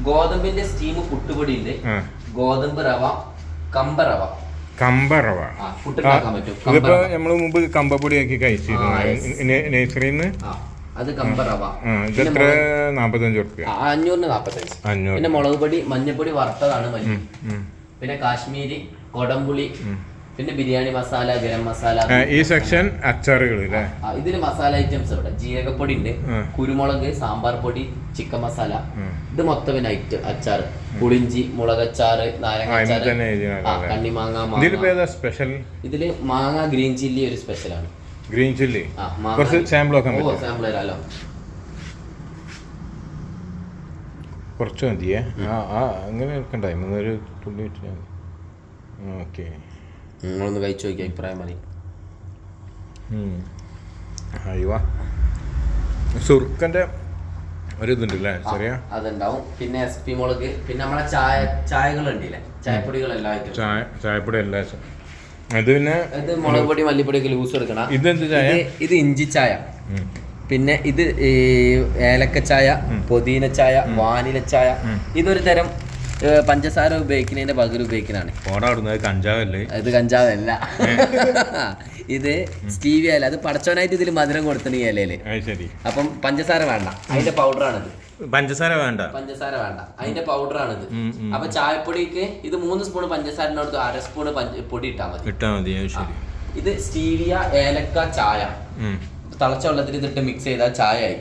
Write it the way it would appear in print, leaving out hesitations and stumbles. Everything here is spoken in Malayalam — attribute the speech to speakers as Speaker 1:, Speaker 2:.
Speaker 1: ഗോതമ്പിന്റെ സ്റ്റീം പുട്ടുപൊടി ഉണ്ട്, ഗോതമ്പ് റവ, കമ്പറവ. പുട്ടുണ്ടാക്കാൻ പറ്റും.
Speaker 2: ഇതിപ്പോ നമ്മള് മുമ്പ് കമ്പപ്പൊടിയാക്കി കഴിച്ചിരുന്നു നഴ്സറിന്ന്.
Speaker 1: അത് കമ്പറവ.
Speaker 2: ഇതെത്ര? 45 റുപ്യ.
Speaker 1: 545. പിന്നെ മുളക് പൊടി, മഞ്ഞപ്പൊടി വറുത്തതാണ് മല്ലി, പിന്നെ കാശ്മീരി, കൊടംപുളി, പിന്നെ ബിരിയാണി മസാല, ഗരം മസാല.
Speaker 2: ഈ സെക്ഷൻ അച്ചാറുകൾ.
Speaker 1: ഇതില് മസാല ഐറ്റംസ് ഇവിടെ ജീരകപ്പൊടി ഉണ്ട്, കുരുമുളക്, സാമ്പാർ പൊടി, ചിക്കൻ മസാല. ഇത് മൊത്തം ഐറ്റം അച്ചാറ്, പുളിഞ്ചി, മുളകച്ചാറ്, നാരങ്ങ അച്ചാറ്, കണ്ണിമാങ്ങ.
Speaker 2: സ്പെഷ്യൽ ഇതില്
Speaker 1: മാങ്ങ ഗ്രീൻ ചില്ലി ഒരു സ്പെഷ്യലാണ്.
Speaker 2: ഗ്രീൻ ചില്ലി കുറച്ച് സാമ്പിളൊക്കെ
Speaker 1: സാമ്പിൾ തരാലോ.
Speaker 2: കുറച്ച് മതിയേ. അങ്ങനെ എടുക്കണ്ടായിരുന്നു ഒരു തുള്ളി. ഓക്കെ,
Speaker 1: നിങ്ങളൊന്ന് കഴിച്ചു നോക്കി അഭിപ്രായം മതി.
Speaker 2: അയ്യോ, സുർക്കന്റെ ഒരു ഇതുണ്ടല്ലേ ചെറിയ
Speaker 1: അതുണ്ടാവും. പിന്നെ SP മുളക്, പിന്നെ നമ്മളെ ചായകൾ ഉണ്ടല്ലേ, ചായപ്പൊടികളെല്ലാം
Speaker 2: ചായപ്പൊടി എല്ലാ. ഇത് പിന്നെ
Speaker 1: ഇത് മുളക് പൊടി, മല്ലിപ്പൊടി ഒക്കെ ലൂസ് എടുക്കണം.
Speaker 2: ഇതെന്ത് ചായ?
Speaker 1: ഇത് ഇഞ്ചി ചായ. പിന്നെ ഇത് ഏലക്ക ചായ, പുതിന ചായ, വാനില ചായ. ഇതൊരു തരം പഞ്ചസാര ഉപയോഗിക്കുന്നതിന്റെ പകരം ഉപയോഗിക്കുന്നതാണ്.
Speaker 2: കഞ്ചാവല്ലേ?
Speaker 1: ഇത് കഞ്ചാവല്ല, ഇത് സ്റ്റീവിയ അല്ല. അത് പടച്ചോനായിട്ട് ഇതിൽ മധുരം കൊടുത്തിട്ടുണ്ട് ഈ ഇലയില്. അപ്പം പഞ്ചസാര വേണ്ട, അതിന്റെ പൗഡറാണിത്.
Speaker 2: പഞ്ചസാര വേണ്ട
Speaker 1: അതിന്റെ പൗഡറാണിത്. അപ്പൊ ചായപ്പൊടിക്ക് ഇത് 3 സ്പൂൺ പഞ്ചസാരനോട് 1/2 സ്പൂൺ പൊടി ഇട്ടാ മതി. ഇത് സ്റ്റീവിയ ഏലക്ക ചായ. തിളച്ച വെള്ളത്തിൽ ഇതിട്ട് മിക്സ് ചെയ്താൽ ചായ ആയി.